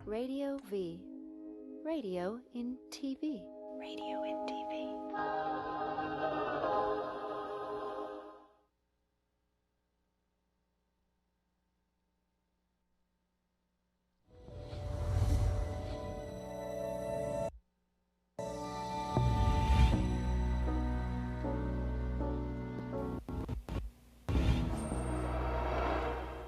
Radio V. Radio in TV. Radio in TV.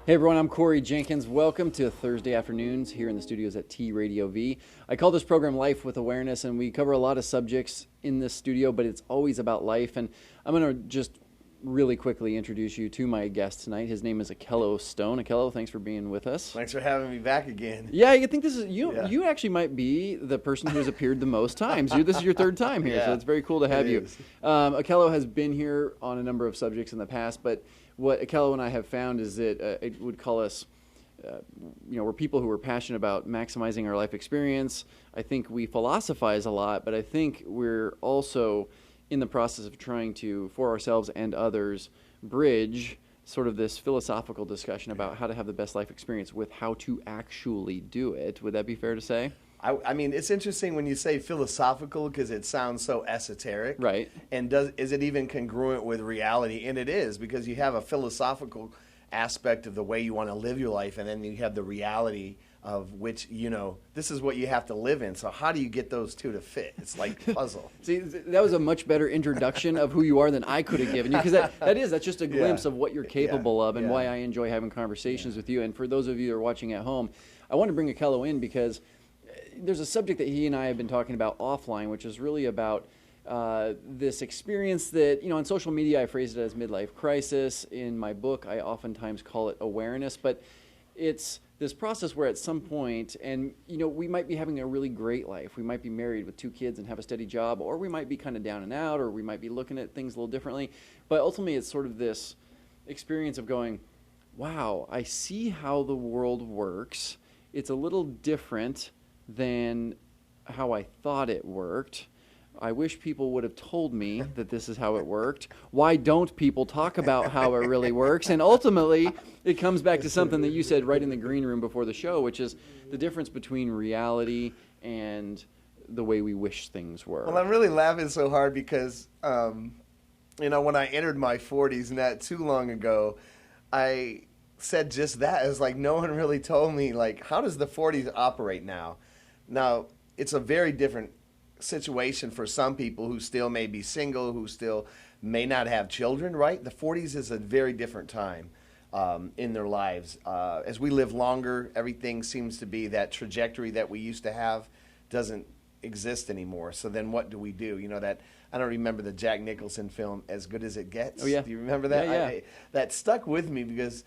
Hey everyone, I'm Corey Jenkins. Welcome to Thursday afternoons here in the studios at T Radio V. I call this program Life with Awareness, and we cover a lot of subjects in this studio, but it's always about life. And I'm going to just really quickly introduce you to my guest tonight. His name is Akello Stone. Akello, thanks for being with us. Thanks for having me back again. Yeah, you think this is you? You actually might be the person who has appeared the most times. This is your third time here, so it's very cool to have you. Akello has been here on a number of subjects in the past, but what Akello and I have found is that it would call us, we're people who are passionate about maximizing our life experience. I think we philosophize a lot, but I think we're also in the process of trying to, for ourselves and others, bridge sort of this philosophical discussion about how to have the best life experience with how to actually do it. Would that be fair to say? I mean, it's interesting when you say philosophical because it sounds so esoteric. Right. And is it even congruent with reality? And it is, because you have a philosophical aspect of the way you want to live your life, and then you have the reality of which, this is what you have to live in. So how do you get those two to fit? It's like a puzzle. See, that was a much better introduction of who you are than I could have given you, because that's just a glimpse of what you're capable of and why I enjoy having conversations with you. And for those of you who are watching at home, I want to bring Akello in because there's a subject that he and I have been talking about offline, which is really about this experience that, on social media I phrase it as midlife crisis. In my book, I oftentimes call it awareness, but it's this process where at some point, and we might be having a really great life. We might be married with 2 kids and have a steady job, or we might be kind of down and out, or we might be looking at things a little differently. But ultimately, it's sort of this experience of going, wow, I see how the world works. It's a little different than how I thought it worked. I wish people would have told me that this is how it worked. Why don't people talk about how it really works? And ultimately, it comes back to something that you said right in the green room before the show, which is the difference between reality and the way we wish things were. Well, I'm really laughing so hard because, when I entered my 40s, not too long ago, I said just that. It was like no one really told me, how does the 40s operate now? Now, it's a very different situation for some people who still may be single, who still may not have children, right? The 40s is a very different time in their lives. As we live longer, everything seems to be that trajectory that we used to have doesn't exist anymore. So then what do we do? I don't remember the Jack Nicholson film, As Good as It Gets. Oh, yeah. Do you remember that? Yeah. That stuck with me because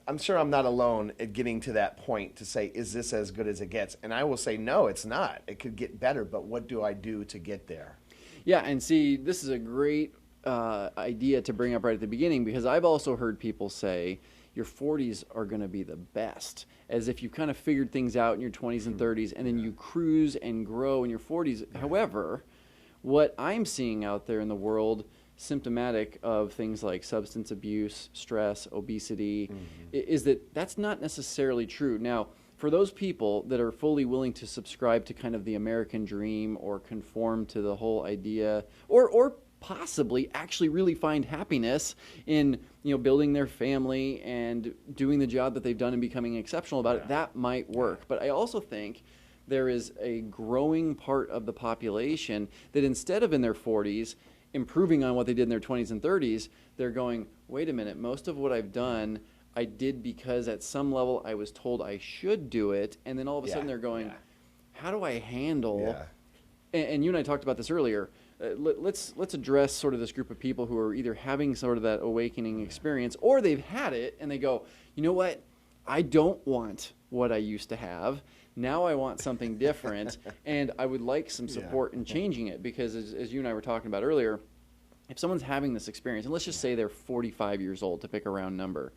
I'm sure I'm not alone at getting to that point to say, is this as good as it gets? And I will say, no, it's not. It could get better, but what do I do to get there? Yeah, and see, this is a great idea to bring up right at the beginning, because I've also heard people say your 40s are going to be the best, as if you've kind of figured things out in your 20s and 30s, and then you cruise and grow in your 40s. However, what I'm seeing out there in the world, symptomatic of things like substance abuse, stress, obesity, is that that's not necessarily true. Now, for those people that are fully willing to subscribe to kind of the American dream or conform to the whole idea, or possibly actually really find happiness in building their family and doing the job that they've done and becoming exceptional about it, that might work. But I also think there is a growing part of the population that instead of in their 40s improving on what they did in their 20s and 30s, they're going, wait a minute, most of what I've done, I did because at some level I was told I should do it, and then all of a sudden they're going, how do I handle, and you and I talked about this earlier, let's address sort of this group of people who are either having sort of that awakening experience, or they've had it, and they go, you know what, I don't want what I used to have. Now I want something different, and I would like some support in changing it, because as you and I were talking about earlier, if someone's having this experience, and let's just say they're 45 years old, to pick a round number,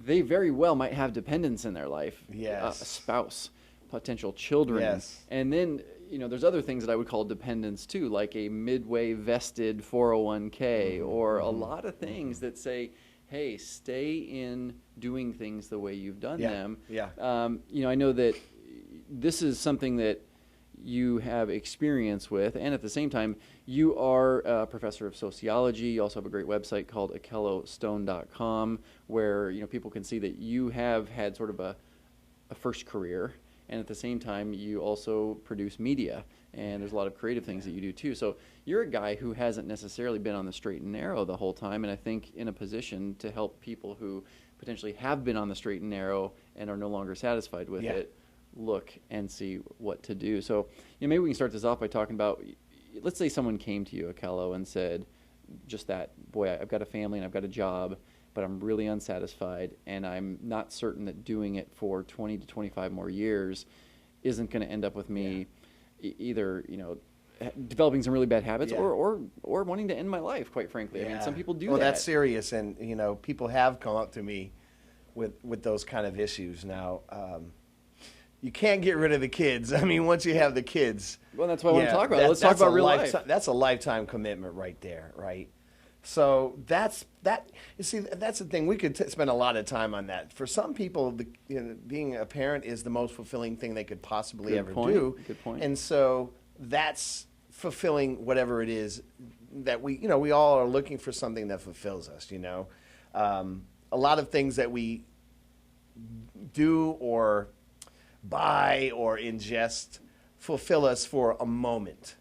they very well might have dependents in their life, a spouse, potential children, and then there's other things that I would call dependents too, like a midway vested 401k, or a lot of things that say, hey, stay in doing things the way you've done Yeah, them. yeah. I know that this is something that you have experience with, and at the same time, you are a professor of sociology. You also have a great website called akellostone.com, where people can see that you have had sort of a first career, and at the same time, you also produce media, and there's a lot of creative things that you do too. So you're a guy who hasn't necessarily been on the straight and narrow the whole time, and I think in a position to help people who potentially have been on the straight and narrow and are no longer satisfied with it look and see what to do. So maybe we can start this off by talking about, let's say someone came to you, Akello, and said just that, boy, I've got a family and I've got a job, but I'm really unsatisfied, and I'm not certain that doing it for 20 to 25 more years isn't going to end up with me either, developing some really bad habits or wanting to end my life, quite frankly. I mean, some people do that. Well, that's serious, and people have come up to me with those kind of issues. Now, you can't get rid of the kids. I mean, once you have the kids. Well, that's what I want to talk about. Let's talk about real life. That's a lifetime commitment right there, right? So that's the thing. We could spend a lot of time on that. For some people, being a parent is the most fulfilling thing they could possibly ever do. Good point. And so that's fulfilling whatever it is that we all are looking for, something that fulfills us. A lot of things that we do or buy or ingest fulfill us for a moment,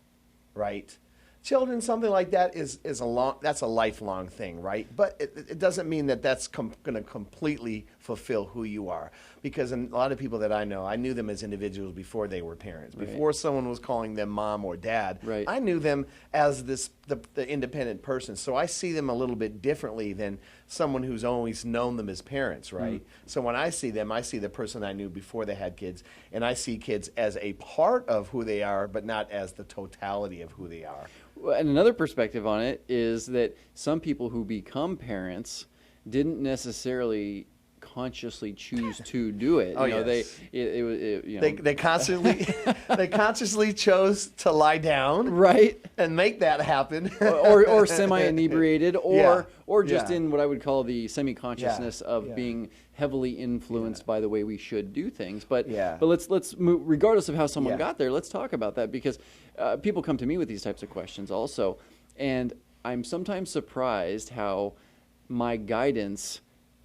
right? Children, something like that that's a lifelong thing, right? But it doesn't mean that that's going to completely fulfill who you are, because a lot of people that I know, I knew them as individuals before they were parents, before someone was calling them mom or dad. Right. I knew them as the independent person, so I see them a little bit differently than someone who's always known them as parents, right? So when I see them, I see the person I knew before they had kids, and I see kids as a part of who they are, but not as the totality of who they are. And another perspective on it is that some people who become parents didn't necessarily consciously choose to do it. They consciously chose to lie down, right, and make that happen, or semi-inebriated, or just in what I would call the semi-consciousness of being heavily influenced by the way we should do things. But let's move, regardless of how someone got there. Let's talk about that, because people come to me with these types of questions also, and I'm sometimes surprised how my guidance,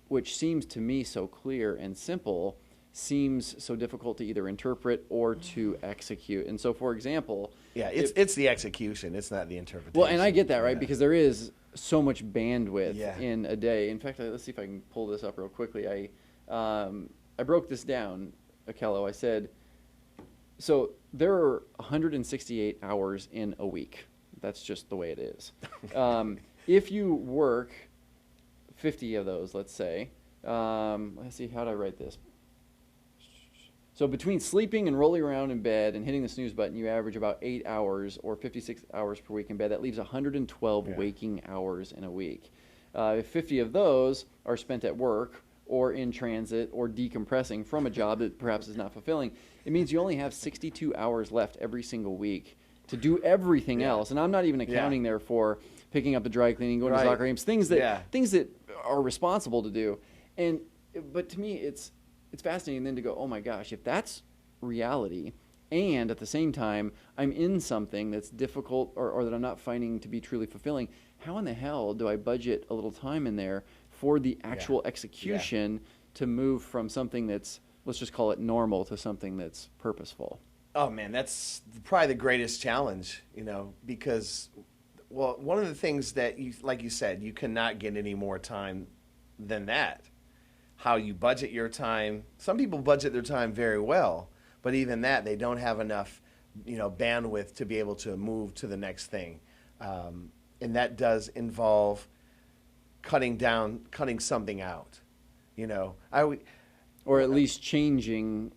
which seems to me so clear and simple, seems so difficult to either interpret or to execute. And so, for example... it's the execution. It's not the interpretation. Well, and I get that, right? Because there is so much bandwidth in a day. In fact, let's see if I can pull this up real quickly. I broke this down, Akello. I said, so there are 168 hours in a week. That's just the way it is. If you work 50 of those, let's say. Let's see, how do I write this? So between sleeping and rolling around in bed and hitting the snooze button, you average about 8 hours or 56 hours per week in bed. That leaves 112 waking hours in a week. If 50 of those are spent at work or in transit or decompressing from a job that perhaps is not fulfilling, it means you only have 62 hours left every single week to do everything else. And I'm not even accounting there for picking up the dry cleaning, going to soccer games, things that are responsible to do. But to me, it's fascinating then to go, oh my gosh, if that's reality, and at the same time I'm in something that's difficult or that I'm not finding to be truly fulfilling, how in the hell do I budget a little time in there for the actual execution to move from something that's, let's just call it normal, to something that's purposeful? Oh man, that's probably the greatest challenge, because, well, one of the things that like you said, you cannot get any more time than that. How you budget your time. Some people budget their time very well, but even that, they don't have enough, bandwidth to be able to move to the next thing. And that does involve cutting something out, or at least changing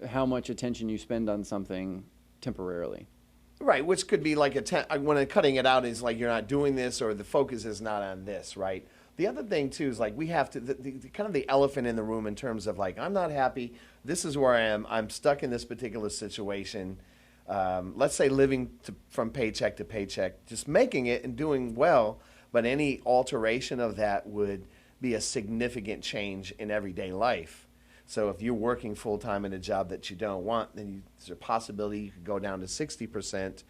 how much attention you spend on something temporarily. Right, which could be like when cutting it out is like you're not doing this, or the focus is not on this, right? The other thing too is like we have to the kind of the elephant in the room in terms of like, I'm not happy. This is where I am. I'm stuck in this particular situation. Let's say living from paycheck to paycheck, just making it and doing well, but any alteration of that would be a significant change in everyday life. So if you're working full-time in a job that you don't want, then there's a possibility you could go down to 60%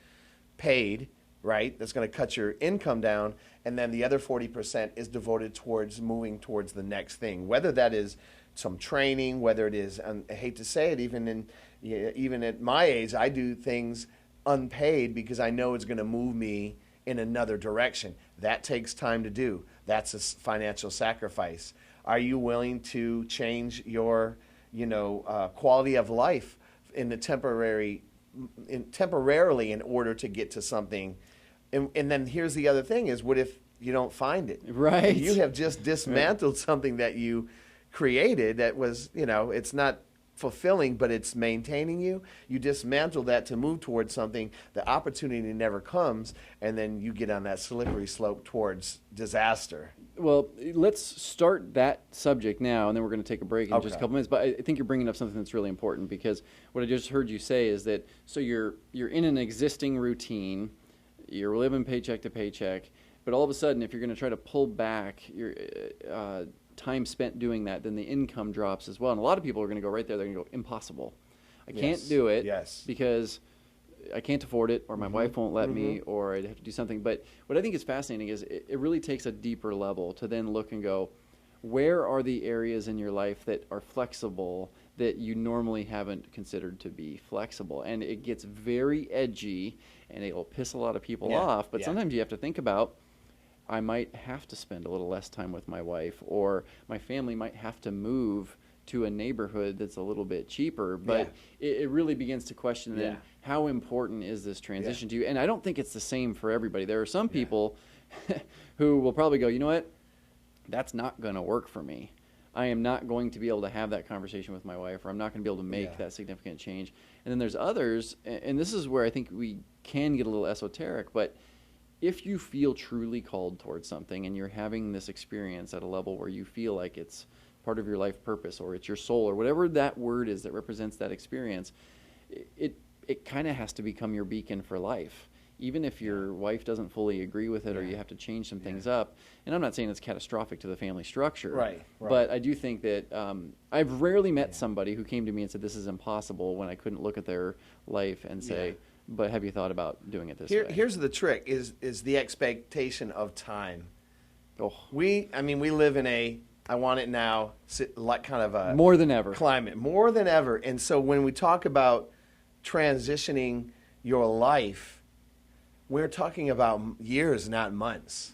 paid, right? That's going to cut your income down, and then the other 40% is devoted towards moving towards the next thing, whether that is some training, whether it is, I hate to say it, even at my age, I do things unpaid because I know it's going to move me in another direction. That takes time to do. That's a financial sacrifice. Are you willing to change your, quality of life in the temporarily in order to get to something? And then here's the other thing: is what if you don't find it? Right. You have just dismantled something that you created that was, it's not fulfilling, but it's maintaining you. You dismantle that to move towards something. The opportunity never comes, and then you get on that slippery slope towards disaster. Well, let's start that subject now, and then we're going to take a break in just a couple minutes. But I think you're bringing up something that's really important, because what I just heard you say is that so you're in an existing routine, you're living paycheck to paycheck, but all of a sudden, if you're going to try to pull back your time spent doing that, then the income drops as well. And a lot of people are going to go right there. They're going to go, impossible. I can't do it because I can't afford it, or my wife won't let me, or I'd have to do something. But what I think is fascinating is it really takes a deeper level to then look and go, where are the areas in your life that are flexible that you normally haven't considered to be flexible? And it gets very edgy, and it'll piss a lot of people off. But sometimes you have to think about, I might have to spend a little less time with my wife, or my family might have to move to a neighborhood that's a little bit cheaper. But it really begins to question then, how important is this transition to you? And I don't think it's the same for everybody. There are some people who will probably go, you know what, that's not going to work for me. I am not going to be able to have that conversation with my wife, or I'm not going to be able to make that significant change. And then there's others, and this is where I think we can get a little esoteric, but if you feel truly called towards something and you're having this experience at a level where you feel like it's part of your life purpose, or it's your soul, or whatever that word is that represents that experience, it kind of has to become your beacon for life. Even if your wife doesn't fully agree with it, or you have to change some things up. And I'm not saying it's catastrophic to the family structure. Right. But I do think that I've rarely met somebody who came to me and said, this is impossible, when I couldn't look at their life and say, but have you thought about doing it this way? Here's the trick, is the expectation of time. We live in a I want it now kind of a more than ever climate, more than ever. And so when we talk about transitioning your life, we're talking about years, not months.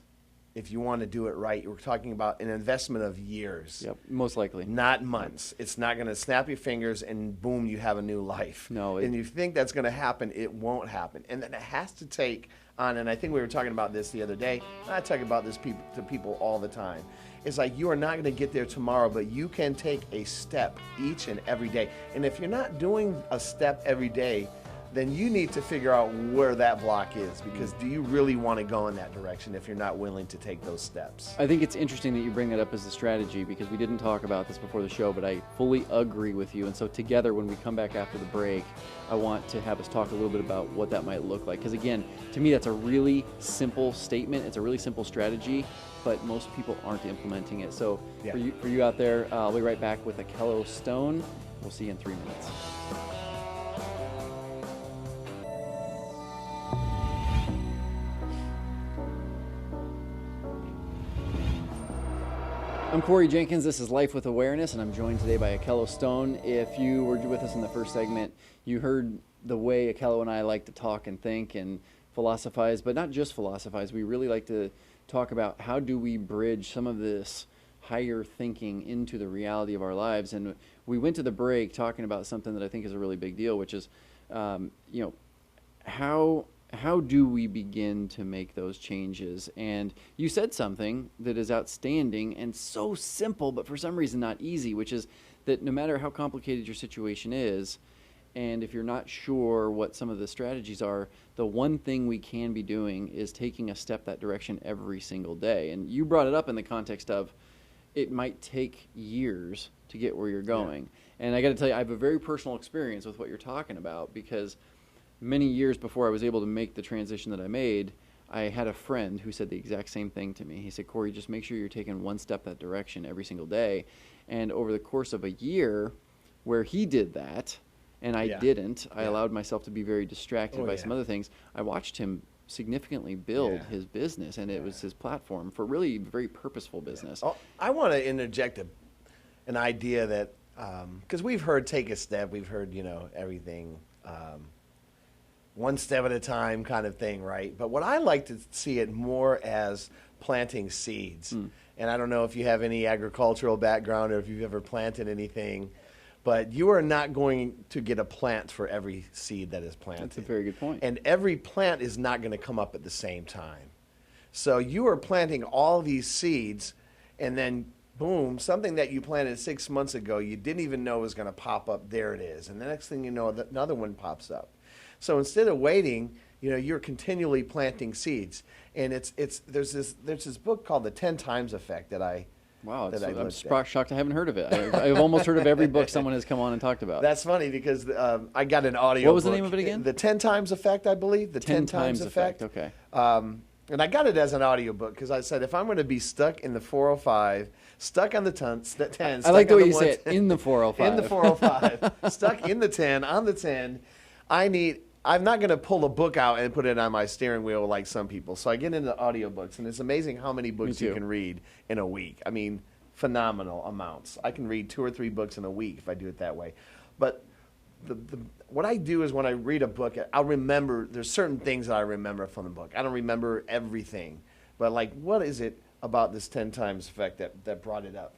If you want to do it right, we're talking about an investment of years. Yep, most likely. Not months. It's not going to snap your fingers and boom, you have a new life. No. And you think that's going to happen, it won't happen. And then it has to take on, and I think we were talking about this the other day, and I talk about this to people all the time. It's like you are not going to get there tomorrow, but you can take a step each and every day. And if you're not doing a step every day, then you need to figure out where that block is, because do you really want to go in that direction if you're not willing to take those steps? I think it's interesting that you bring that up as a strategy, because we didn't talk about this before the show, but I fully agree with you. And so together, when we come back after the break, I want to have us talk a little bit about what that might look like. Because again, to me, that's a really simple statement. It's a really simple strategy, but most people aren't implementing it. So for you out there, I'll be right back with Akello Stone. We'll see you in 3 minutes. I'm Corey Jenkins. This is Life with Awareness, and I'm joined today by Akello Stone. If you were with us in the first segment, you heard the way Akello and I like to talk and think and philosophize, but not just philosophize. We really like to talk about how do we bridge some of this higher thinking into the reality of our lives. And we went to the break talking about something that I think is a really big deal, which is, how do we begin to make those changes? And you said something that is outstanding and so simple, but for some reason not easy, which is that no matter how complicated your situation is, and if you're not sure what some of the strategies are, the one thing we can be doing is taking a step that direction every single day. And you brought it up in the context of it might take years to get where you're going. Yeah. And I got to tell you, I have a very personal experience with what you're talking about, because many years before I was able to make the transition that I made, I had a friend who said the exact same thing to me. He said, Corey, just make sure you're taking one step that direction every single day. And over the course of a year where he did that, and I didn't, I allowed myself to be very distracted by some other things, I watched him significantly build his business, and it was his platform for really very purposeful business. Oh, I want to interject an idea that, because we've heard take a step, we've heard, everything one step at a time kind of thing, right? But what I like to see it more as planting seeds. And I don't know if you have any agricultural background or if you've ever planted anything, but you are not going to get a plant for every seed that is planted. That's a very good point. And every plant is not going to come up at the same time. So you are planting all these seeds, and then boom, something that you planted 6 months ago, you didn't even know was going to pop up. There it is. And the next thing you know, another one pops up. So instead of waiting, you're continually planting seeds. And there's this book called The 10 Times Effect that I Wow, that I I'm looked at. shocked I haven't heard of it. I've almost heard of every book someone has come on and talked about. That's funny because I got an audio. What was the book. name of it again? The 10 Times Effect, I believe. The 10 Times Effect. Okay. And I got it as an audio book because I said if I'm going to be stuck in the 405, stuck on the 10, I like the way you say it, 110, in the 405. in the 405, stuck in the 10, on the 10, I'm not going to pull a book out and put it on my steering wheel like some people. So I get into audiobooks, and it's amazing how many books you can read in a week. I mean, phenomenal amounts. I can read 2 or 3 books in a week if I do it that way. But what I do is when I read a book, I'll remember, there's certain things that I remember from the book. I don't remember everything, but like, what is it about this 10 times effect that brought it up?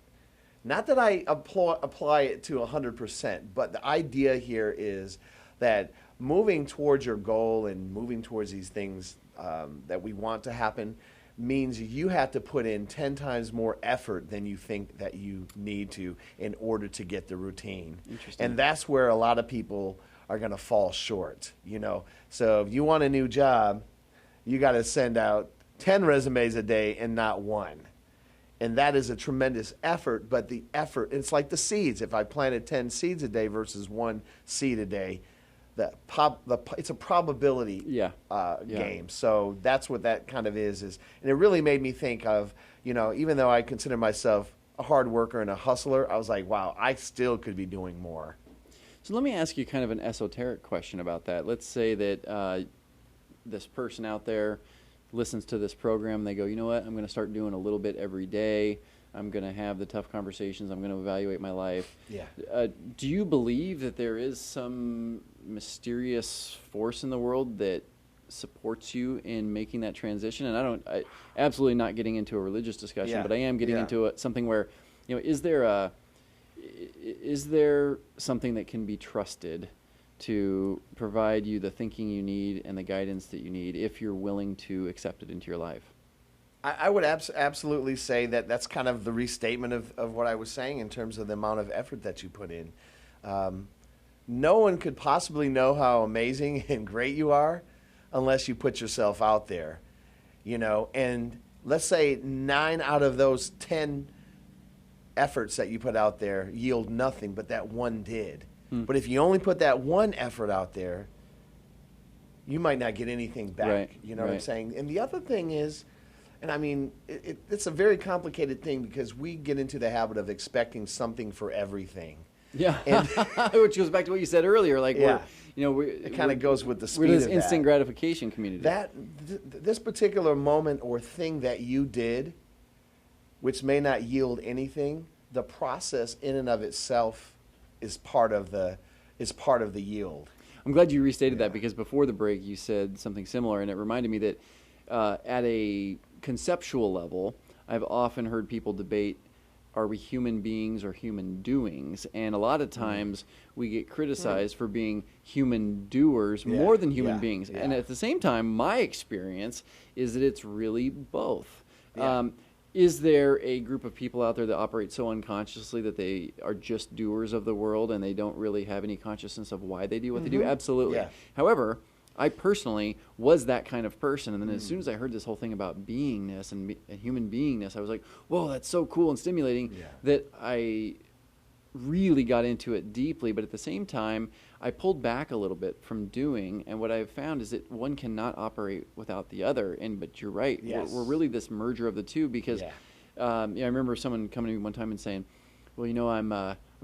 Not that I apply it to 100%, but the idea here is that moving towards your goal and moving towards these things that we want to happen means you have to put in 10 times more effort than you think that you need to in order to get the routine. Interesting. And that's where a lot of people are going to fall short, So if you want a new job, you got to send out 10 resumes a day and not one. And that is a tremendous effort, but the effort, it's like the seeds. If I planted 10 seeds a day versus 1 seed a day, it's a probability game. So that's what that kind of is. And it really made me think of, even though I consider myself a hard worker and a hustler, I was like, wow, I still could be doing more. So let me ask you kind of an esoteric question about that. Let's say that this person out there listens to this program. They go, you know what, I'm going to start doing a little bit every day. I'm going to have the tough conversations. I'm going to evaluate my life. Yeah. Do you believe that there is some mysterious force in the world that supports you in making that transition? And I absolutely not getting into a religious discussion, but I am getting into something where, is there something that can be trusted to provide you the thinking you need and the guidance that you need if you're willing to accept it into your life? I would absolutely say that that's kind of the restatement of what I was saying in terms of the amount of effort that you put in. No one could possibly know how amazing and great you are unless you put yourself out there, and let's say 9 out of those 10 efforts that you put out there yield nothing, but that one did. But if you only put that one effort out there, you might not get anything back. Right, You know what I'm saying? And the other thing is, and I mean, it's a very complicated thing because we get into the habit of expecting something for everything. Yeah, which goes back to what you said earlier. Like, it kind of goes with the speed we're of this instant gratification community. This particular moment or thing that you did, which may not yield anything, the process in and of itself is part of the yield. I'm glad you restated that because before the break you said something similar, and it reminded me that at a conceptual level, I've often heard people debate, are we human beings or human doings? And a lot of times we get criticized for being human doers more than human beings. Yeah. And at the same time, my experience is that it's really both. Yeah. Is there a group of people out there that operate so unconsciously that they are just doers of the world and they don't really have any consciousness of why they do what they do? Absolutely. Yeah. However, I personally was that kind of person, and then as soon as I heard this whole thing about beingness and human beingness, I was like, whoa, that's so cool and stimulating that I really got into it deeply, but at the same time, I pulled back a little bit from doing. And what I've found is that one cannot operate without the other. But you're right. Yes. We're really this merger of the two because Yeah. I remember someone coming to me one time and saying, well, I'm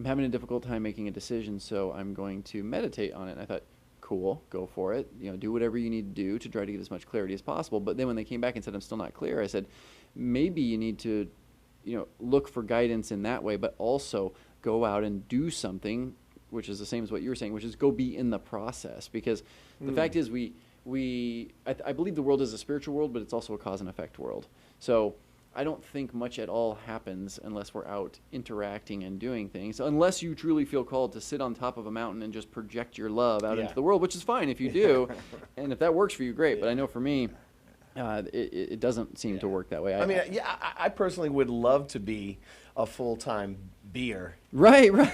having a difficult time making a decision, so I'm going to meditate on it. And I thought, cool, go for it. Do whatever you need to do to try to get as much clarity as possible. But then when they came back and said, I'm still not clear, I said, maybe you need to, look for guidance in that way, but also go out and do something, which is the same as what you were saying, which is go be in the process. Because the fact is I believe the world is a spiritual world, but it's also a cause and effect world. So I don't think much at all happens unless we're out interacting and doing things, unless you truly feel called to sit on top of a mountain and just project your love out into the world, which is fine if you do. And if that works for you, great. But I know for me, it doesn't seem to work that way. I personally would love to be a full-time beer. Right. And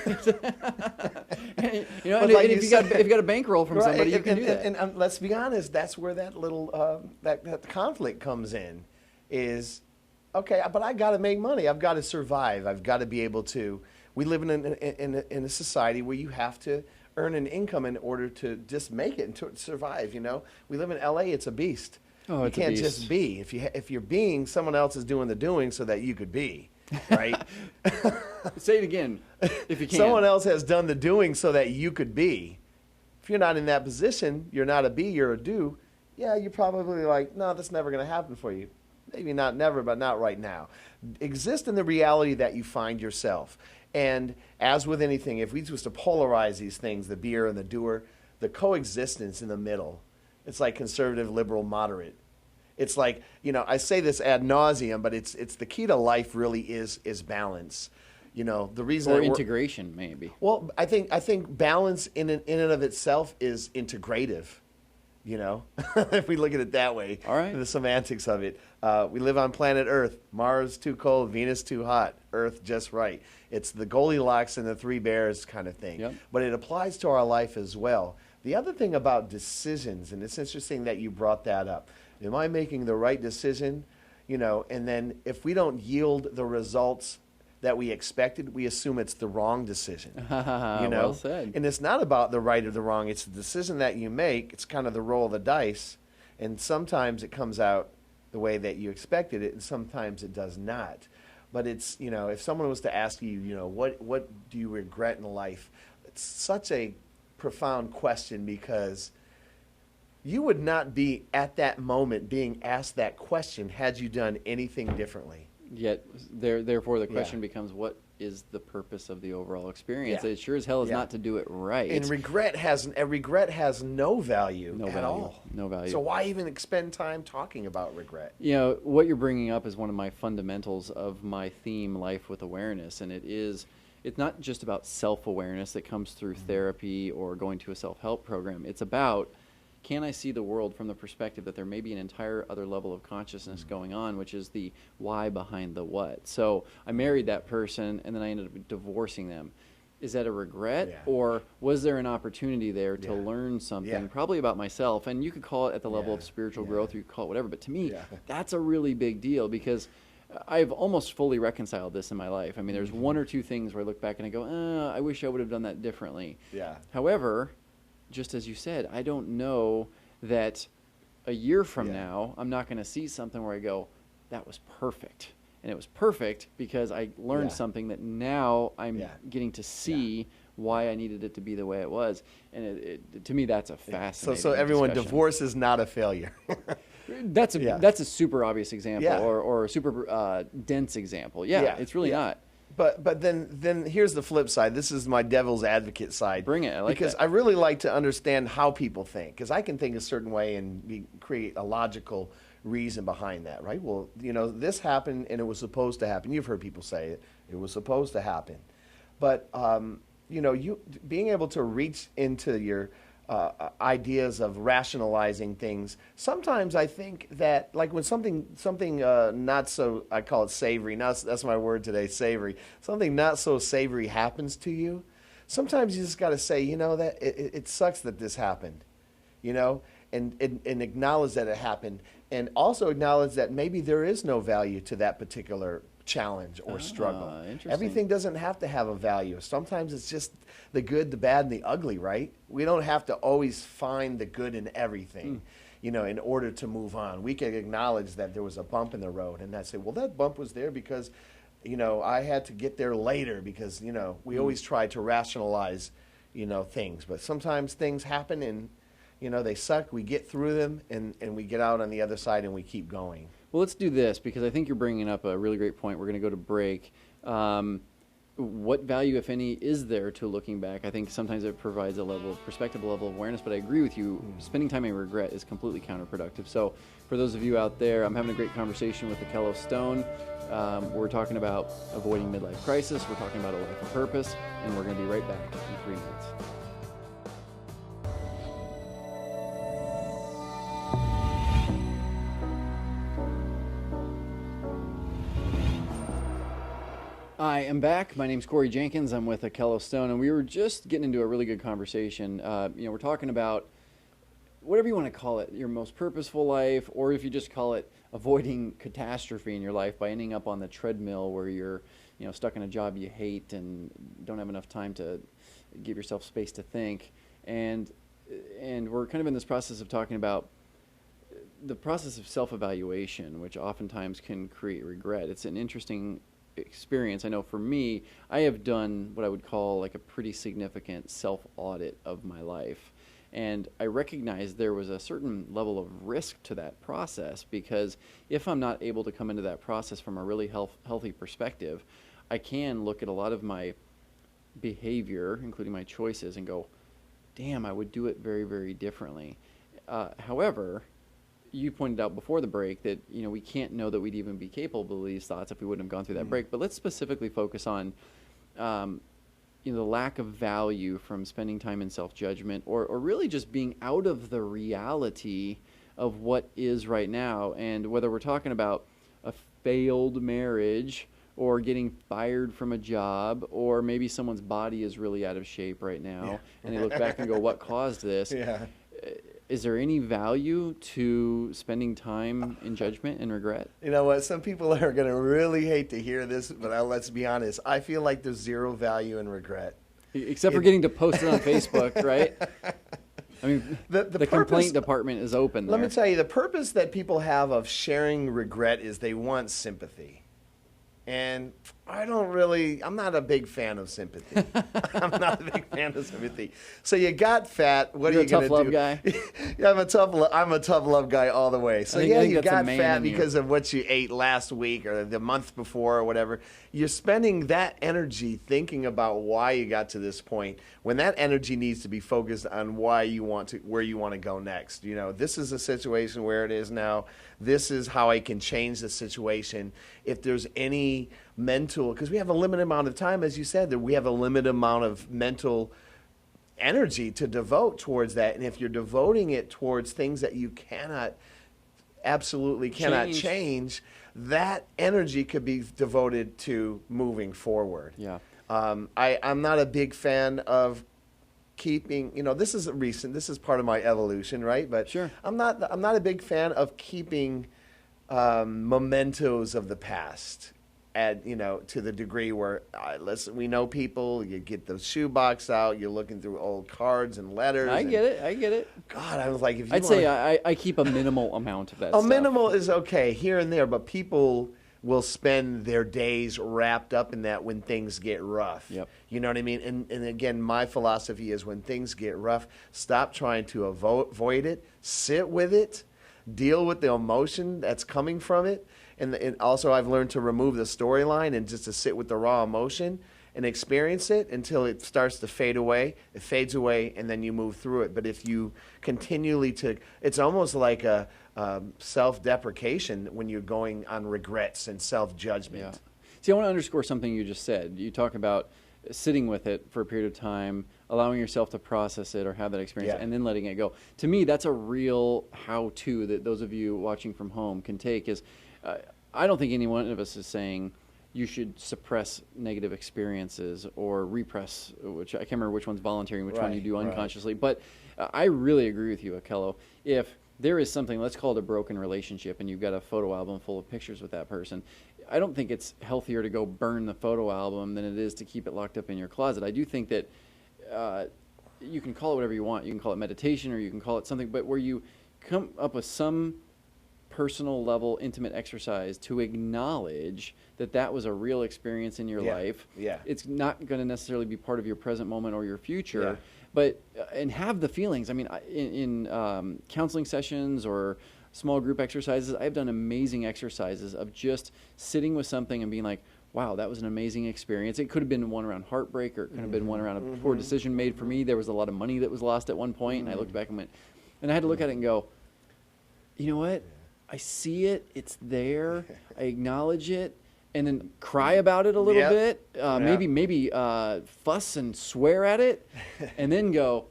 if you got a bankroll from somebody, you can do that. And let's be honest, that's where that little that conflict comes in. Is okay, but I got to make money. I've got to survive. I've got to be able to. We live in a society where you have to earn an income in order to just make it and to survive. We live in L.A. It's a beast. Oh, you it's a can't beast. just be. If you're being, someone else is doing the doing so that you could be. Right? Say it again, if you can. Someone else has done the doing so that you could be. If you're not in that position, you're not a be, you're a do. Yeah, you're probably like, no, that's never going to happen for you. Maybe not never, but not right now. Exist in the reality that you find yourself. And as with anything, if we just to polarize these things, the beer and the doer, the coexistence in the middle, it's like conservative, liberal, moderate. It's like, I say this ad nauseum, but it's the key to life really is balance. The reason Or that integration, maybe. Well, I think balance in and of itself is integrative. If we look at it that way, All right. The semantics of it. We live on planet Earth. Mars too cold, Venus too hot, Earth just right. It's the Goldilocks and the Three Bears kind of thing. Yep. But it applies to our life as well. The other thing about decisions, and it's interesting that you brought that up. Am I making the right decision? And then if we don't yield the results that we expected, we assume it's the wrong decision. Well said. And it's not about the right or the wrong. It's the decision that you make. It's kind of the roll of the dice. And sometimes it comes out the way that you expected it, and sometimes it does not. But it's, if someone was to ask you, what do you regret in life? It's such a profound question because you would not be at that moment being asked that question had you done anything differently. Yet, therefore, the question becomes, what is the purpose of the overall experience? Yeah. It sure as hell is not to do it right. And regret has no value at all. No value. So why even spend time talking about regret? What you're bringing up is one of my fundamentals of my theme, Life with Awareness, and it's not just about self-awareness that comes through therapy or going to a self-help program. It's about, can I see the world from the perspective that there may be an entire other level of consciousness going on, which is the why behind the what. So I married that person, and then I ended up divorcing them. Is that a regret, or was there an opportunity there to learn something, probably about myself? And you could call it at the level of spiritual growth, or you could call it whatever. But to me, that's a really big deal because I've almost fully reconciled this in my life. I mean, there's one or two things where I look back and I go, I wish I would have done that differently. Yeah. However, just as you said, I don't know that a year from now I'm not going to see something where I go, that was perfect. And it was perfect because I learned something that now I'm getting to see why I needed it to be the way it was. And to me, that's a fascinating So everyone, discussion. divorce is not a failure. That's a super obvious example, Yeah. or a super dense example. Yeah, it's really not. But then here's the flip side. This is my devil's advocate side. Bring it. I like because that. I really like to understand how people think, because I can think a certain way and create a logical reason behind that, right? Well, this happened and it was supposed to happen. You've heard people say it. It was supposed to happen. But you being able to reach into your ideas of rationalizing things. Sometimes I think that, like when something not so, I call it savory. That's my word today, savory. Something not so savory happens to you. Sometimes you just got to say, that it sucks that this happened, and acknowledge that it happened. and also acknowledge that maybe there is no value to that particular challenge or struggle. Interesting. Everything doesn't have to have a value. Sometimes it's just the good, the bad, and the ugly, right? We don't have to always find the good in everything, in order to move on. We can acknowledge that there was a bump in the road and not say, well, that bump was there because, I had to get there later because, we always try to rationalize, things. But sometimes things happen and, they suck. We get through them and we get out on the other side and we keep going. Well, let's do this because I think you're bringing up a really great point. We're going to go to break. What value, if any, is there to looking back? I think sometimes it provides a level of perspective, a level of awareness, but I agree with you. Spending time in regret is completely counterproductive. So for those of you out there, I'm having a great conversation with Akello Stone. We're talking about avoiding midlife crisis. We're talking about a life of purpose, and we're going to be right back in 3 minutes. I am back. My name's Corey Jenkins. I'm with Akello Stone, and we were just getting into a really good conversation. We're talking about whatever you want to call it, your most purposeful life, or if you just call it avoiding catastrophe in your life by ending up on the treadmill where you're, stuck in a job you hate and don't have enough time to give yourself space to think. And we're kind of in this process of talking about the process of self-evaluation, which oftentimes can create regret. It's an interesting experience. I know for me, I have done what I would call like a pretty significant self-audit of my life. And I recognized there was a certain level of risk to that process because if I'm not able to come into that process from a really healthy perspective, I can look at a lot of my behavior, including my choices, and go, damn, I would do it very, very differently. However, you pointed out before the break that we can't know that we'd even be capable of these thoughts if we wouldn't have gone through that break. But let's specifically focus on the lack of value from spending time in self-judgment or really just being out of the reality of what is right now. And whether we're talking about a failed marriage or getting fired from a job, or maybe someone's body is really out of shape right now, and they look back and go, what caused this? Yeah. Is there any value to spending time in judgment and regret? You know what? Some people are going to really hate to hear this, but let's be honest. I feel like there's zero value in regret. Except for getting to post it on Facebook, right? I mean, the complaint department is open there. Let me tell you, the purpose that people have of sharing regret is they want sympathy. And I'm not a big fan of sympathy. I'm not a big fan of sympathy. So you got fat. What You're are you going to do? You're a tough love guy? Yeah, I'm a tough love guy all the way. So you got fat because of what you ate last week or the month before or whatever. You're spending that energy thinking about why you got to this point when that energy needs to be focused on where you want to go next. This is a situation where it is now. This is how I can change the situation. If there's any mental, because we have a limited amount of time, as you said, that we have a limited amount of mental energy to devote towards that. And if you're devoting it towards things that you absolutely cannot change, that energy could be devoted to moving forward. Yeah. I'm not a big fan of keeping, this is part of my evolution, right? But sure. I'm not a big fan of keeping mementos of the past to the degree where we know people, you get the shoebox out, you're looking through old cards and letters. I get it. God, I was like, if you I'd say I keep a minimal amount of that stuff. A minimal is okay here and there, but people will spend their days wrapped up in that when things get rough. Yep. You know what I mean? And again, my philosophy is when things get rough, stop trying to avoid it, sit with it, deal with the emotion that's coming from it. And also I've learned to remove the storyline and just to sit with the raw emotion and experience it until it starts to fade away. It fades away, and then you move through it. But if you continually it's almost like a self-deprecation when you're going on regrets and self-judgment. Yeah. See, I want to underscore something you just said. You talk about sitting with it for a period of time, allowing yourself to process it or have that experience, and then letting it go. To me, that's a real how-to that those of you watching from home can take. I don't think any one of us is saying you should suppress negative experiences or repress, which I can't remember which one's voluntary and which one you do unconsciously. But I really agree with you, Akello. If there is something, let's call it a broken relationship, and you've got a photo album full of pictures with that person. I don't think it's healthier to go burn the photo album than it is to keep it locked up in your closet. I do think that you can call it whatever you want. You can call it meditation, or you can call it something, but where you come up with some personal level, intimate exercise to acknowledge that that was a real experience in your life. Yeah. It's not going to necessarily be part of your present moment or your future. Yeah. But and have the feelings. I mean, in counseling sessions or small group exercises, I've done amazing exercises of just sitting with something and being like, wow, that was an amazing experience. It could have been one around heartbreak, or it could have been one around a poor decision made for me. There was a lot of money that was lost at one point, and I looked back and went, and I had to look at it and go, you know what? I see it. It's there. I acknowledge it. And then cry about it a little bit, maybe fuss and swear at it, and then go,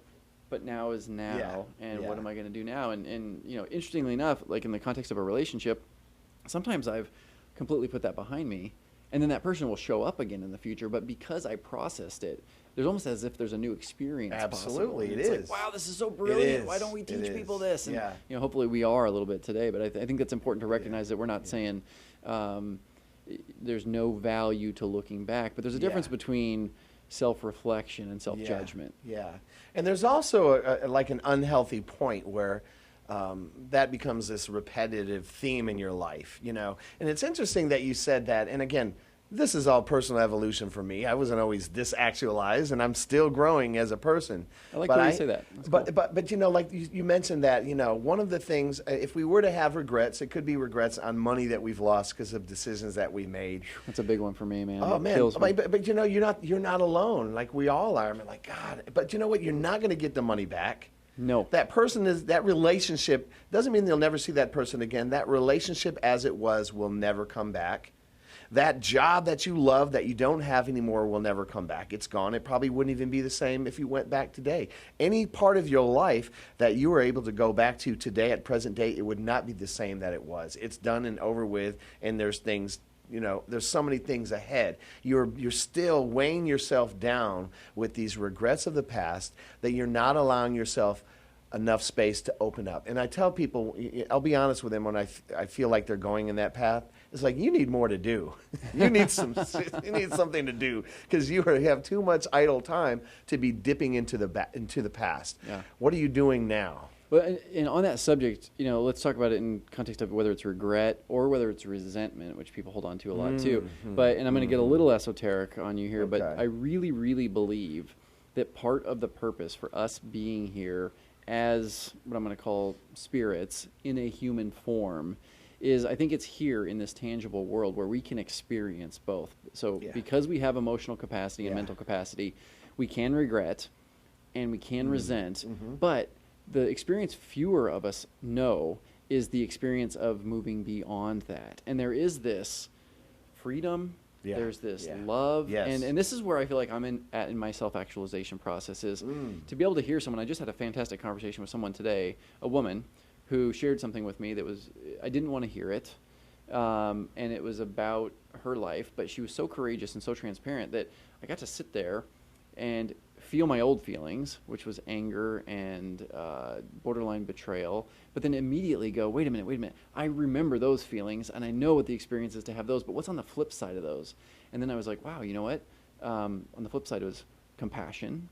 but now is now, and what am I going to do now? And you know, interestingly enough, like in the context of a relationship, sometimes I've completely put that behind me, and then that person will show up again in the future. But because I processed it, there's almost as if there's a new experience. Absolutely, possible. it It's is. like, wow, this is so brilliant. Why don't we teach people this? And you know, hopefully we are a little bit today. But I think that's important to recognize that we're not saying. There's no value to looking back, but there's a difference between self-reflection and self-judgment. Yeah. And there's also like an unhealthy point where that becomes this repetitive theme in your life, you know. And it's interesting that you said that. And again, this is all personal evolution for me. I wasn't always this actualized, and I'm still growing as a person. I like the way you say that. That's cool. But you know, like you mentioned that, you know, one of the things, if we were to have regrets, it could be regrets on money that we've lost because of decisions that we made. That's a big one for me, man. Oh, It man. kills me. But you know, you're not alone. Like we all are. I mean, like, God. But you know what? You're not going to get the money back. No. That relationship doesn't mean they'll never see that person again. That relationship as it was will never come back. That job that you love that you don't have anymore will never come back. It's gone. It probably wouldn't even be the same if you went back today. Any part of your life that you were able to go back to today at present day, it would not be the same that it was. It's done and over with, and there's things, you know, there's so many things ahead. You're still weighing yourself down with these regrets of the past that you're not allowing yourself enough space to open up. And I tell people, I'll be honest with them when I feel like they're going in that path. It's like, you need more to do. You need something to do, because you have too much idle time to be dipping into the past. Yeah. What are you doing now? Well, and on that subject, you know, let's talk about it in context of whether it's regret or whether it's resentment, which people hold on to a lot too. But, and I'm going to get a little esoteric on you here, but I really, really believe that part of the purpose for us being here as what I'm going to call spirits in a human form is, I think it's here in this tangible world where we can experience both. So because we have emotional capacity and mental capacity, we can regret and we can resent, but the experience fewer of us know is the experience of moving beyond that. And there is this freedom, there's this love, and this is where I feel like I'm in my self-actualization process, is to be able to hear someone. I just had a fantastic conversation with someone today, a woman who shared something with me that was, I didn't want to hear it, and it was about her life, but she was so courageous and so transparent that I got to sit there and feel my old feelings, which was anger and borderline betrayal, but then immediately go, wait a minute, I remember those feelings, and I know what the experience is to have those, but what's on the flip side of those? And then I was like, wow, you know what? On the flip side was compassion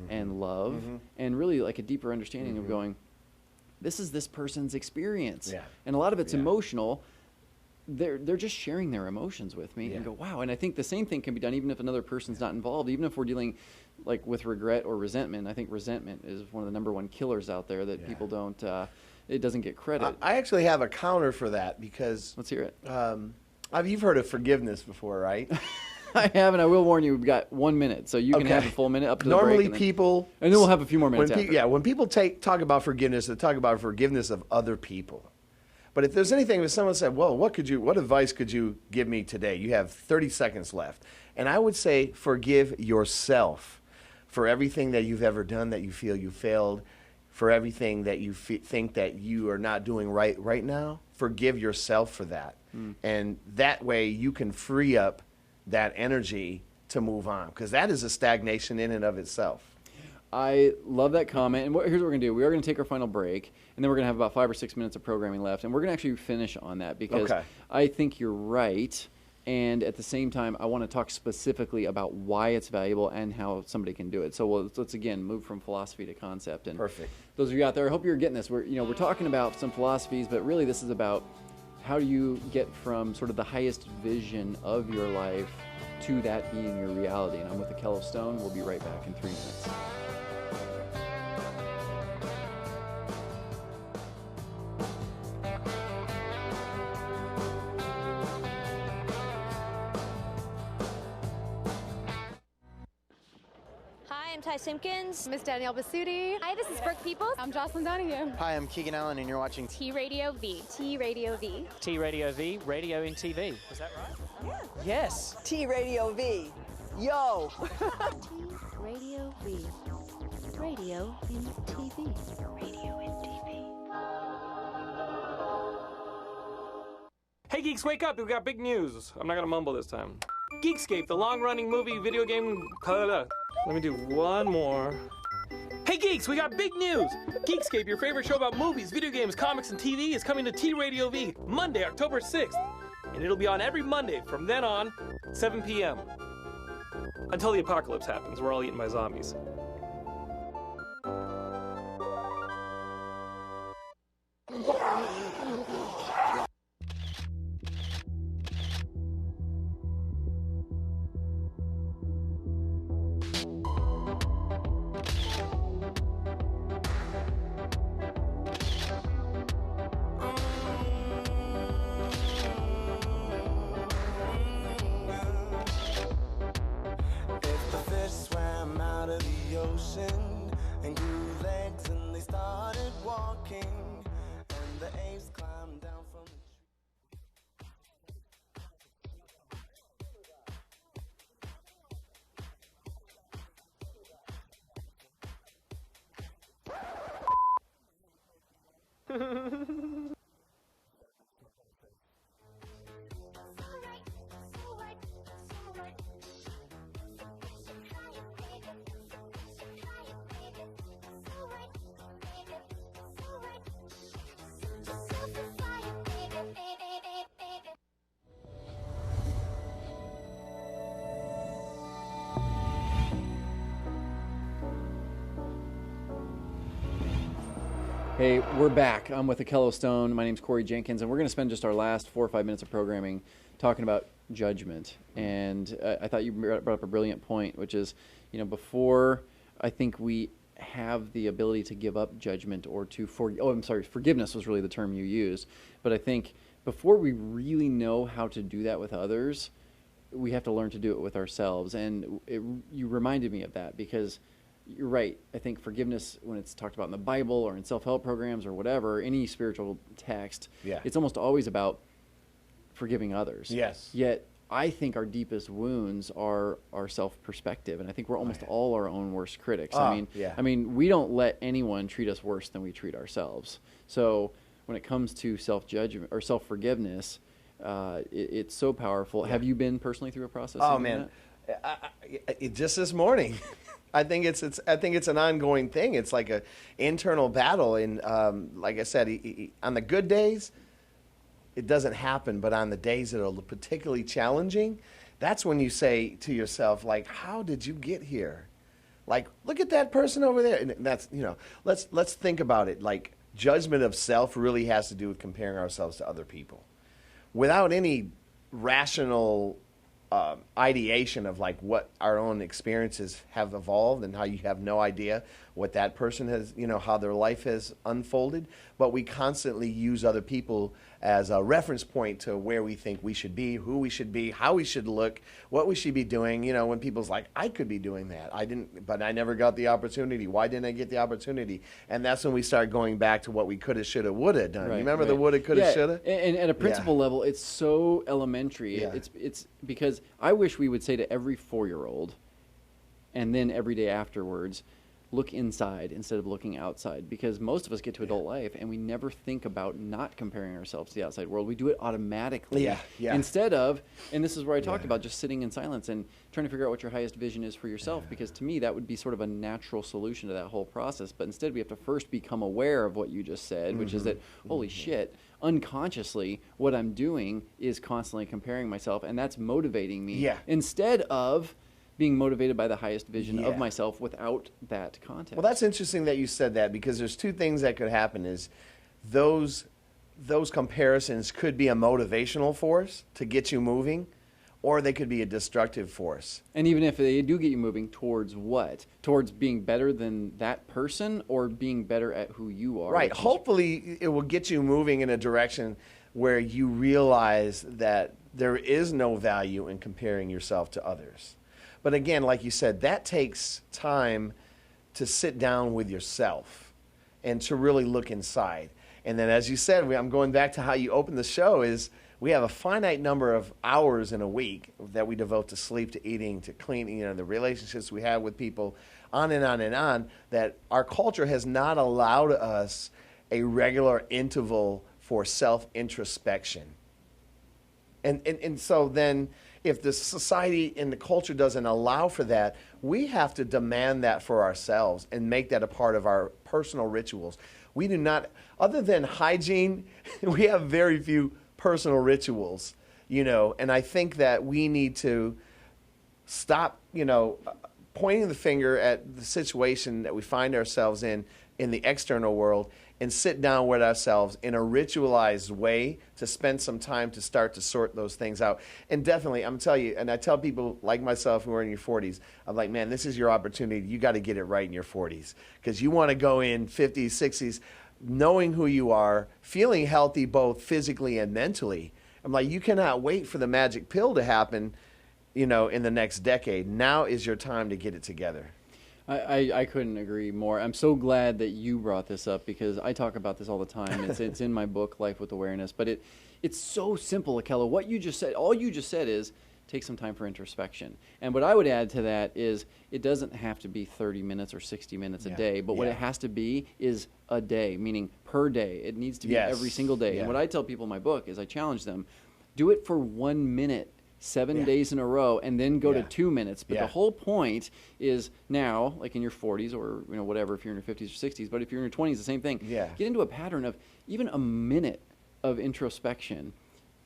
and love, and really like a deeper understanding of going, this is this person's experience. And a lot of it's emotional. They're just sharing their emotions with me and go, wow. And I think the same thing can be done even if another person's not involved, even if we're dealing like with regret or resentment. I think resentment is one of the number one killers out there that people don't, it doesn't get credit. I actually have a counter for that, because Let's hear it. You've heard of forgiveness before, right? I have, and I will warn you, we've got 1 minute, so you can have a full minute up to the break. Normally people... And then we'll have a few more minutes after. When people talk about forgiveness, they talk about forgiveness of other people. But if there's anything, if someone said, well, what advice could you give me today? You have 30 seconds left. And I would say, forgive yourself for everything that you've ever done that you feel you failed, for everything that you think that you are not doing right now. Forgive yourself for that. And that way you can free up that energy to move on, because that is a stagnation in and of itself. I love that comment. And here's what we're going to do. We are going to take our final break, and then we're going to have about 5 or 6 minutes of programming left. And we're going to actually finish on that because I think you're right. And at the same time, I want to talk specifically about why it's valuable and how somebody can do it. So let's again move from philosophy to concept. And Perfect. Those of you out there, I hope you're getting this. We're talking about some philosophies, but really this is about how do you get from sort of the highest vision of your life to that being your reality. And I'm with Akello Stone. We'll be right back in 3 minutes. I'm Ty Simpkins. Miss Danielle Basutti. Hi, this is Brooke Peoples. I'm Jocelyn Donahue. Hi, I'm Keegan Allen, and you're watching T Radio V. T Radio V. T Radio V, radio in TV. Is that right? Yeah. Yes. T Radio V. Yo! T Radio V. Radio in TV. Radio in TV. Hey geeks, wake up! We've got big news. I'm not gonna mumble this time. Geekscape, the long-running movie video game. Let me do one more. Hey geeks, we got big news! Geekscape, your favorite show about movies, video games, comics, and TV, is coming to T Radio V Monday, October 6th. And it'll be on every Monday from then on, 7 p.m. Until the apocalypse happens, we're all eaten by zombies. Hey, we're back. I'm with Akello Stone. My name's Corey Jenkins, and we're going to spend just our last 4 or 5 minutes of programming talking about judgment. And I thought you brought up a brilliant point, which is, before I think we have the ability to give up judgment or to forgiveness was really the term you used. But I think before we really know how to do that with others, we have to learn to do it with ourselves. And you reminded me of that because you're right. I think forgiveness, when it's talked about in the Bible or in self-help programs or whatever, any spiritual text, it's almost always about forgiving others. Yes. Yet I think our deepest wounds are our self-perspective, and I think we're almost all our own worst critics. I mean, we don't let anyone treat us worse than we treat ourselves. So when it comes to self-judgment or self-forgiveness, it's so powerful. Have you been personally through a process? Oh man, just this morning. I think it's an ongoing thing. It's like an internal battle, and like I said, on the good days, it doesn't happen. But on the days that are particularly challenging, that's when you say to yourself, like, "How did you get here?" Like, look at that person over there. And that's let's think about it. Like, judgment of self really has to do with comparing ourselves to other people, without any rational ideation of like what our own experiences have evolved and how you have no idea what that person has, how their life has unfolded. But we constantly use other people as a reference point to where we think we should be, who we should be, how we should look, what we should be doing. When people's like, I could be doing that. I didn't, but I never got the opportunity. Why didn't I get the opportunity? And that's when we start going back to what we coulda, shoulda, woulda done. Right, you remember the woulda, coulda, shoulda? And at a principle level, it's so elementary. Yeah. It's because I wish we would say to every 4-year-old, and then every day afterwards, look inside instead of looking outside, because most of us get to adult life and we never think about not comparing ourselves to the outside world. We do it automatically instead of, and this is where I talked about just sitting in silence and trying to figure out what your highest vision is for yourself, because to me that would be sort of a natural solution to that whole process. But instead we have to first become aware of what you just said, which is that, holy shit, unconsciously what I'm doing is constantly comparing myself, and that's motivating me instead of being motivated by the highest vision of myself without that context. Well, that's interesting that you said that, because there's two things that could happen. Is those comparisons could be a motivational force to get you moving, or they could be a destructive force. And even if they do get you moving, towards what? Towards being better than that person, or being better at who you are? Right. Hopefully it will get you moving in a direction where you realize that there is no value in comparing yourself to others. But again, like you said, that takes time to sit down with yourself and to really look inside. And then, as you said, I'm going back to how you opened the show, is we have a finite number of hours in a week that we devote to sleep, to eating, to cleaning, the relationships we have with people, on and on and on, that our culture has not allowed us a regular interval for self-introspection. And so then, if the society and the culture doesn't allow for that, we have to demand that for ourselves and make that a part of our personal rituals. We do not, other than hygiene, we have very few personal rituals, and I think that we need to stop, pointing the finger at the situation that we find ourselves in the external world, and sit down with ourselves in a ritualized way to spend some time to start to sort those things out. And definitely, I'm telling you, and I tell people like myself who are in your 40s, I'm like, man, this is your opportunity. You got to get it right in your 40s, because you want to go in 50s, 60s, knowing who you are, feeling healthy both physically and mentally. I'm like, you cannot wait for the magic pill to happen, in the next decade. Now is your time to get it together. I couldn't agree more. I'm so glad that you brought this up, because I talk about this all the time. It's in my book, Life with Awareness. But it's so simple, Akela. What you just said, all you just said is take some time for introspection. And what I would add to that is it doesn't have to be 30 minutes or 60 minutes a day. But what it has to be is a day, meaning per day. It needs to be every single day. And what I tell people in my book is I challenge them, do it for 1 minute. 7 days in a row, and then go to 2 minutes. But the whole point is now, like in your 40s or whatever, if you're in your 50s or 60s, but if you're in your 20s, the same thing. Get into a pattern of even a minute of introspection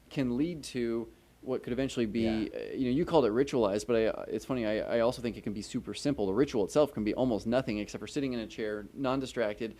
can lead to what could eventually be, you called it ritualized, but it's funny, I also think it can be super simple. The ritual itself can be almost nothing except for sitting in a chair, non-distracted,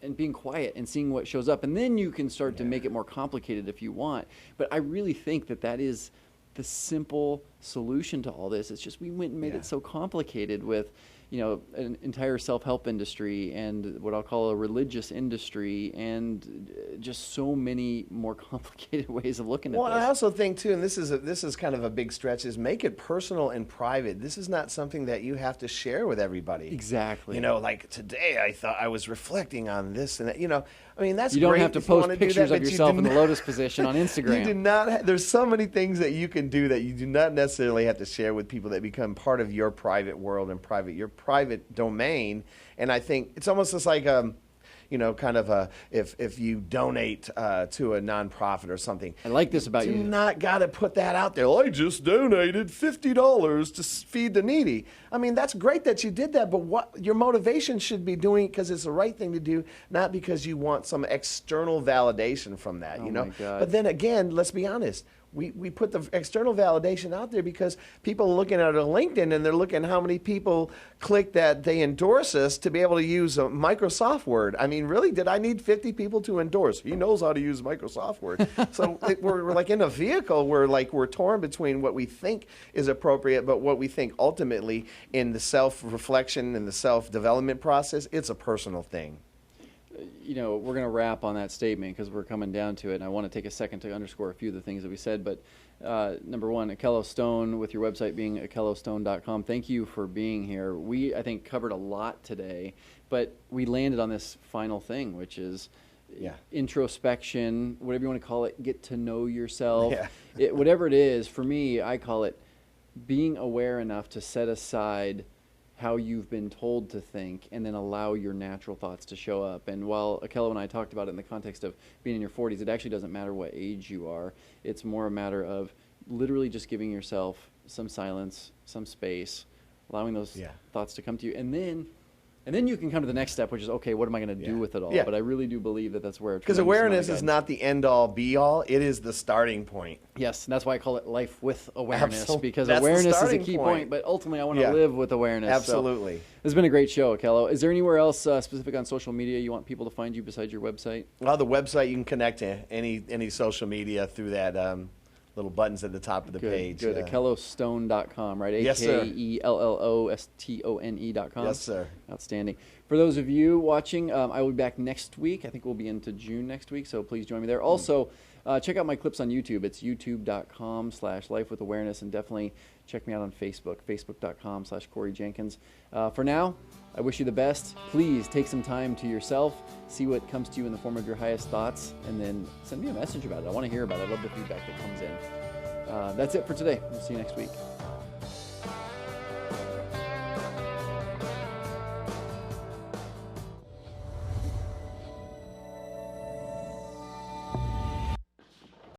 and being quiet and seeing what shows up. And then you can start to make it more complicated if you want. But I really think that is the simple solution to all this. It's just we went and made it so complicated with, an entire self-help industry and what I'll call a religious industry, and just so many more complicated ways of looking at this. Well, I also think too, and this is kind of a big stretch, is make it personal and private. This is not something that you have to share with everybody. Exactly. Like today I thought I was reflecting on this and that. I mean, that's you don't great have to if you post wanna do pictures that, of but yourself you in the do not- lotus position on Instagram. You do not. There's so many things that you can do that you do not necessarily have to share with people, that become part of your private world and your private domain. And I think it's almost just like kind of if you donate to a nonprofit or something. I like this about you. you. Do not got to put that out there. I just donated $50 to feed the needy. I mean, that's great that you did that, but what your motivation should be doing, because it's the right thing to do, not because you want some external validation from that. Oh my God. But then again, let's be honest. We put the external validation out there because people are looking at our LinkedIn and they're looking how many people click that they endorse us to be able to use a Microsoft Word. I mean, really, did I need 50 people to endorse? He knows how to use Microsoft Word. So we're like in a vehicle where we're torn between what we think is appropriate, but what we think ultimately in the self-reflection and the self-development process, it's a personal thing. We're going to wrap on that statement because we're coming down to it, and I want to take a second to underscore a few of the things that we said. But number one, Akela Stone, with your website being akelostone.com, thank you for being here. We, I think, covered a lot today, but we landed on this final thing, which is introspection, whatever you want to call it, get to know yourself. Whatever it is, for me, I call it being aware enough to set aside how you've been told to think, and then allow your natural thoughts to show up. And while Akello and I talked about it in the context of being in your 40s, it actually doesn't matter what age you are. It's more a matter of literally just giving yourself some silence, some space, allowing those thoughts to come to you. And then you can come to the next step, which is, okay, what am I going to do with it all? Yeah. But I really do believe that that's where... Because awareness is not the end-all, be-all. It is the starting point. Yes, and that's why I call it life with awareness, Absolutely. because That's the awareness is a starting key point. point, but ultimately I want to live with awareness. Absolutely. So, this has been a great show, Akello. Is there anywhere else specific on social media you want people to find you besides your website? Well, the website, you can connect to any social media through that little buttons at the top of the page. Good. AkelloStone.com, right? Yes, sir. AKELLOSTONE.com. Yes, sir. Outstanding. For those of you watching, I will be back next week. I think we'll be into June next week, so please join me there. Also, check out my clips on YouTube. It's youtube.com/lifewithawareness, and definitely check me out on Facebook, facebook.com/Corey Jenkins. For now, I wish you the best. Please take some time to yourself, see what comes to you in the form of your highest thoughts, and then send me a message about it. I want to hear about it. I love the feedback that comes in. That's it for today. We'll see you next week.